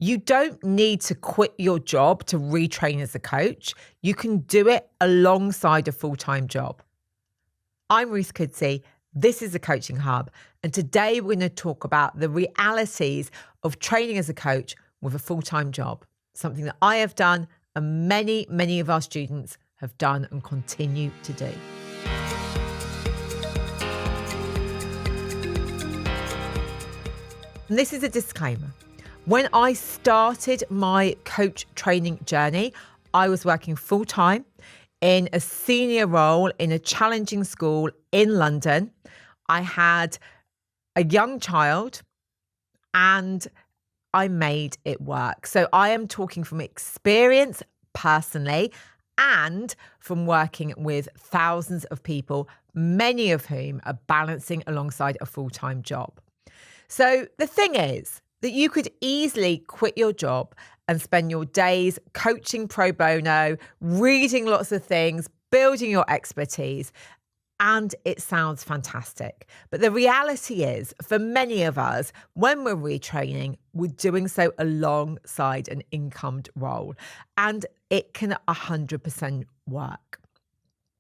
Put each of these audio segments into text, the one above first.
You don't need to quit your job to retrain as a coach. You can do it alongside a full-time job. I'm Ruth Kudzi. This is the Coaching Hub. And today we're going to talk about the realities of training as a coach with a full-time job, something that I have done and many, many of our students have done and continue to do. And this is a disclaimer. When I started my coach training journey, I was working full-time in a senior role in a challenging school in London. I had a young child and I made it work. So I am talking from experience personally and from working with thousands of people, many of whom are balancing alongside a full-time job. So the thing is that you could easily quit your job and spend your days coaching pro bono, reading lots of things, building your expertise, and it sounds fantastic. But the reality is, for many of us, when we're retraining, we're doing so alongside an incomed role, and it can 100% work.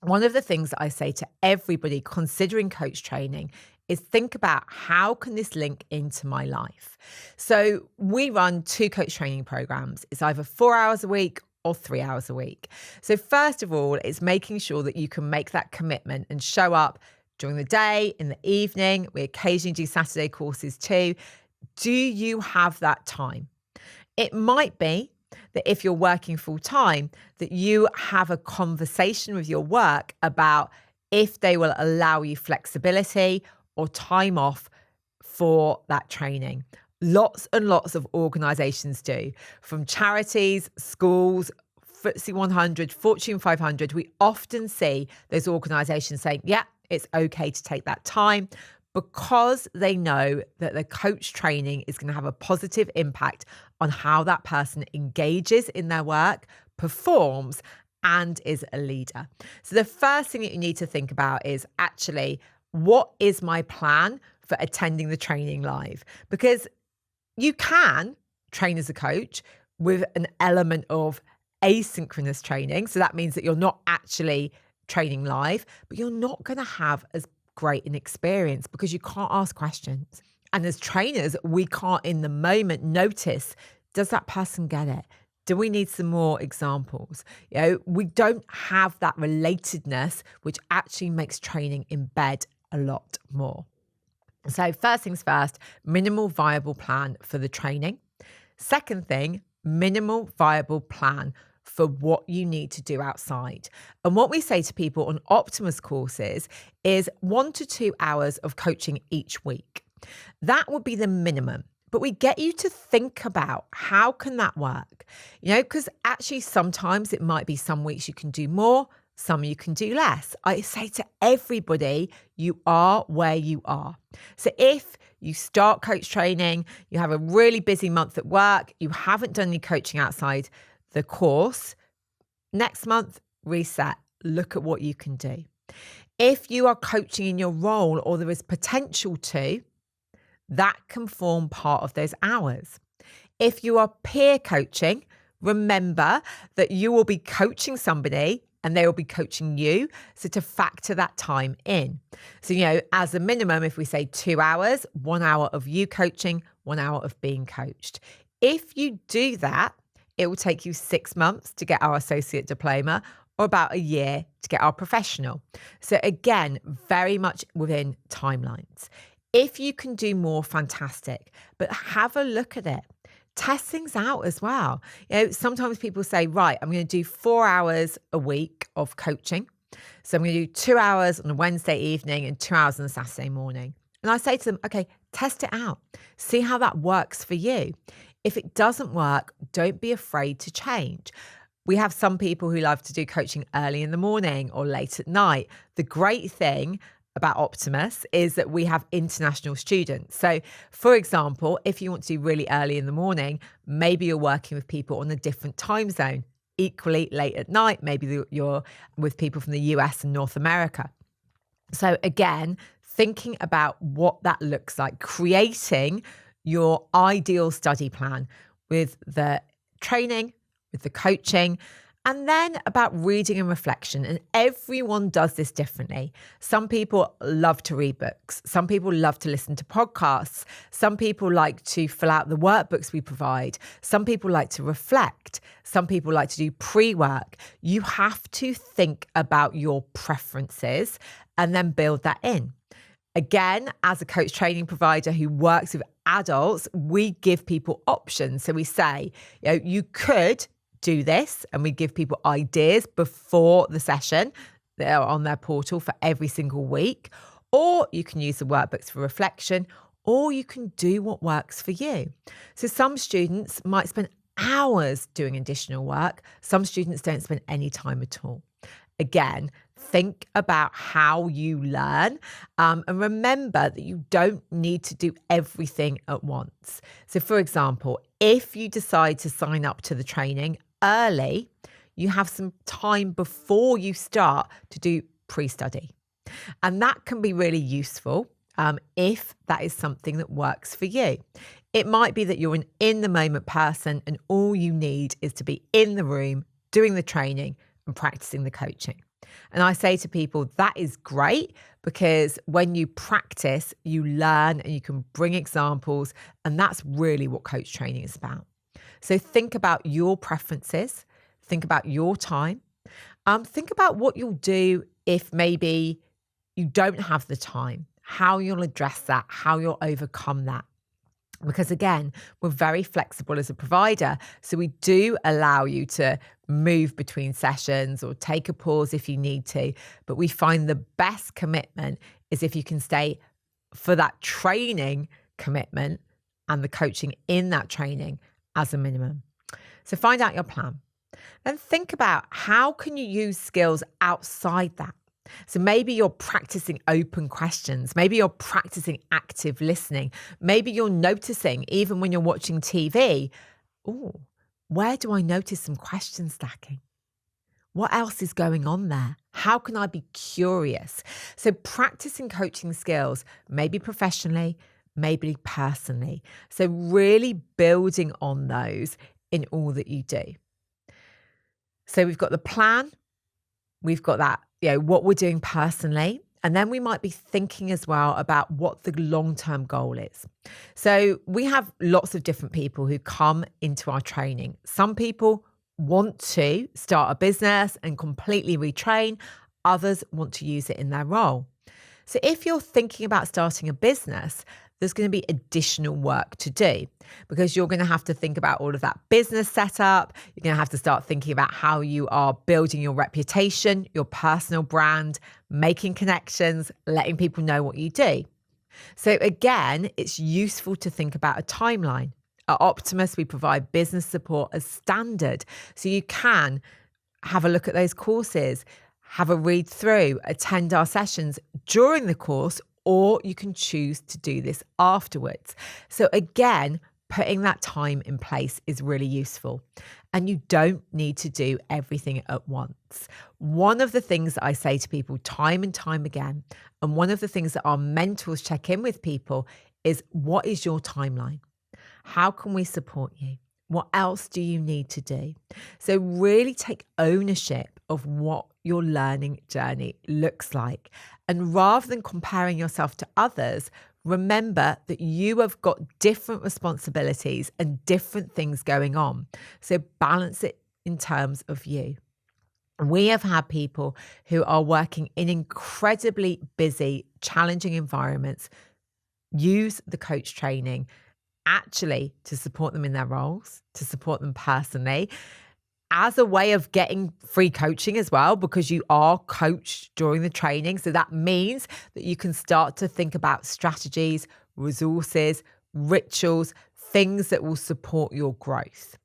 One of the things that I say to everybody considering coach training is think about how can this link into my life? So we run 2 coach training programs. It's either 4 hours a week or 3 hours a week. So first of all, it's making sure that you can make that commitment and show up during the day, in the evening. We occasionally do Saturday courses too. Do you have that time? It might be that if you're working full time, that you have a conversation with your work about if they will allow you flexibility or time off for that training. Lots and lots of organisations do, from charities, schools, FTSE 100, Fortune 500. We often see those organisations saying, yeah, it's okay to take that time because they know that the coach training is going to have a positive impact on how that person engages in their work, performs, and is a leader. So the first thing that you need to think about is actually, what is my plan for attending the training live? Because you can train as a coach with an element of asynchronous training. So that means that you're not actually training live, but you're not going to have as great an experience because you can't ask questions. And as trainers, we can't in the moment notice, does that person get it? Do we need some more examples? We don't have that relatedness, which actually makes training embed a lot more. So first things first, minimal viable plan for the training. Second thing, minimal viable plan for what you need to do outside. And what we say to people on Optimus courses is 1 to 2 hours of coaching each week. That would be the minimum. But we get you to think about how can that work? Because actually sometimes it might be some weeks you can do more, some you can do less. I say to everybody, you are where you are. So if you start coach training, you have a really busy month at work, you haven't done any coaching outside the course, next month, reset, look at what you can do. If you are coaching in your role or there is potential to, that can form part of those hours. If you are peer coaching, remember that you will be coaching somebody and they will be coaching you. So to factor that time in. So, as a minimum, if we say 2 hours, 1 hour of you coaching, 1 hour of being coached. If you do that, it will take you 6 months to get our associate diploma or about a year to get our professional. So again, very much within timelines. If you can do more, fantastic, but have a look at it. Test things out as well. Sometimes people say, right, I'm going to do 4 hours a week of coaching. So I'm going to do 2 hours on a Wednesday evening and 2 hours on a Saturday morning. And I say to them, okay, test it out. See how that works for you. If it doesn't work, don't be afraid to change. We have some people who love to do coaching early in the morning or late at night. The great thing about Optimus is that we have international students. So for example, if you want to do really early in the morning, maybe you're working with people on a different time zone. Equally late at night, maybe you're with people from the US and North America. So again, thinking about what that looks like, creating your ideal study plan. with the training, with the coaching, and then about reading and reflection. And everyone does this differently. Some people love to read books. Some people love to listen to podcasts. Some people like to fill out the workbooks we provide. Some people like to reflect. Some people like to do pre-work. You have to think about your preferences and then build that in. Again, as a coach training provider who works with adults, we give people options. So we say, you could do this, and we give people ideas before the session. They're on their portal for every single week. Or you can use the workbooks for reflection, or you can do what works for you. So some students might spend hours doing additional work. Some students don't spend any time at all. Again, think about how you learn, and remember that you don't need to do everything at once. So for example, if you decide to sign up to the training early, you have some time before you start to do pre-study. And that can be really useful if that is something that works for you. It might be that you're an in-the-moment person and all you need is to be in the room doing the training and practicing the coaching. And I say to people, that is great, because when you practice, you learn and you can bring examples. And that's really what coach training is about. So think about your preferences, think about your time, think about what you'll do if maybe you don't have the time, how you'll address that, how you'll overcome that. Because again, we're very flexible as a provider. So we do allow you to move between sessions or take a pause if you need to. But we find the best commitment is if you can stay for that training commitment and the coaching in that training as a minimum. So find out your plan. Then think about how can you use skills outside that. So maybe you're practicing open questions. Maybe you're practicing active listening. Maybe you're noticing, even when you're watching TV, where do I notice some question stacking? What else is going on there? How can I be curious? So practicing coaching skills, maybe professionally, maybe personally. So really building on those in all that you do. So we've got the plan. We've got that, what we're doing personally. And then we might be thinking as well about what the long-term goal is. So we have lots of different people who come into our training. Some people want to start a business and completely retrain. Others want to use it in their role. So if you're thinking about starting a business, there's going to be additional work to do, because you're going to have to think about all of that business setup. You're going to have to start thinking about how you are building your reputation, your personal brand, making connections, letting people know what you do. So again, it's useful to think about a timeline. At Optimus, we provide business support as standard. So you can have a look at those courses, have a read through, attend our sessions during the course, or you can choose to do this afterwards. So again, putting that time in place is really useful. And you don't need to do everything at once. One of the things that I say to people time and time again, and one of the things that our mentors check in with people is, what is your timeline? How can we support you? What else do you need to do? So really take ownership of what your learning journey looks like. And rather than comparing yourself to others, remember that you have got different responsibilities and different things going on. So balance it in terms of you. We have had people who are working in incredibly busy, challenging environments use the coach training actually to support them in their roles, to support them personally, as a way of getting free coaching as well, because you are coached during the training. So that means that you can start to think about strategies, resources, rituals, things that will support your growth.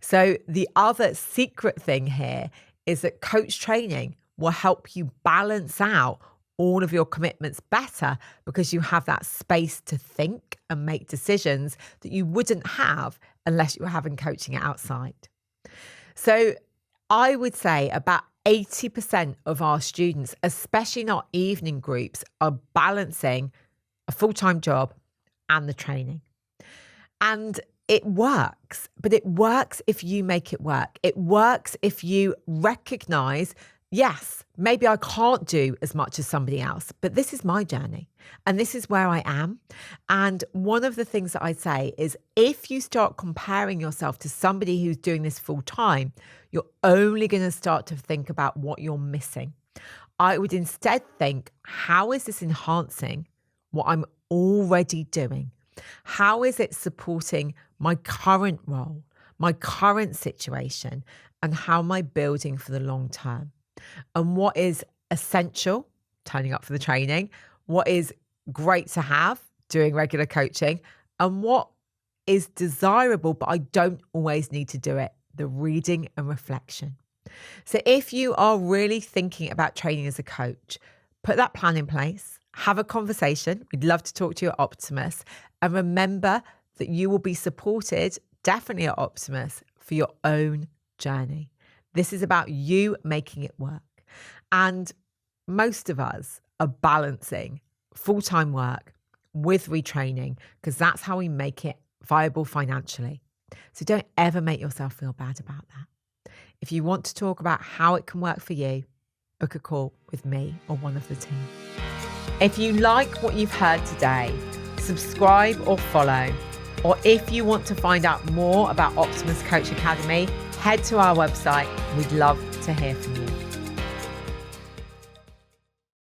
So the other secret thing here is that coach training will help you balance out all of your commitments better, because you have that space to think and make decisions that you wouldn't have unless you were having coaching outside. So I would say about 80% of our students, especially in our evening groups, are balancing a full-time job and the training. And it works, but it works if you make it work. It works if you recognize, yes, maybe I can't do as much as somebody else, but this is my journey and this is where I am. And one of the things that I say is if you start comparing yourself to somebody who's doing this full time, you're only going to start to think about what you're missing. I would instead think, how is this enhancing what I'm already doing? How is it supporting my current role, my current situation, and how am I building for the long term? And what is essential, turning up for the training, what is great to have, doing regular coaching, and what is desirable, but I don't always need to do it, the reading and reflection. So if you are really thinking about training as a coach, put that plan in place, have a conversation. We'd love to talk to you at Optimus. And remember that you will be supported, definitely at Optimus, for your own journey. This is about you making it work. And most of us are balancing full-time work with retraining because that's how we make it viable financially. So don't ever make yourself feel bad about that. If you want to talk about how it can work for you, book a call with me or one of the team. If you like what you've heard today, subscribe or follow. Or if you want to find out more about Optimus Coach Academy, head to our website. We'd love to hear from you.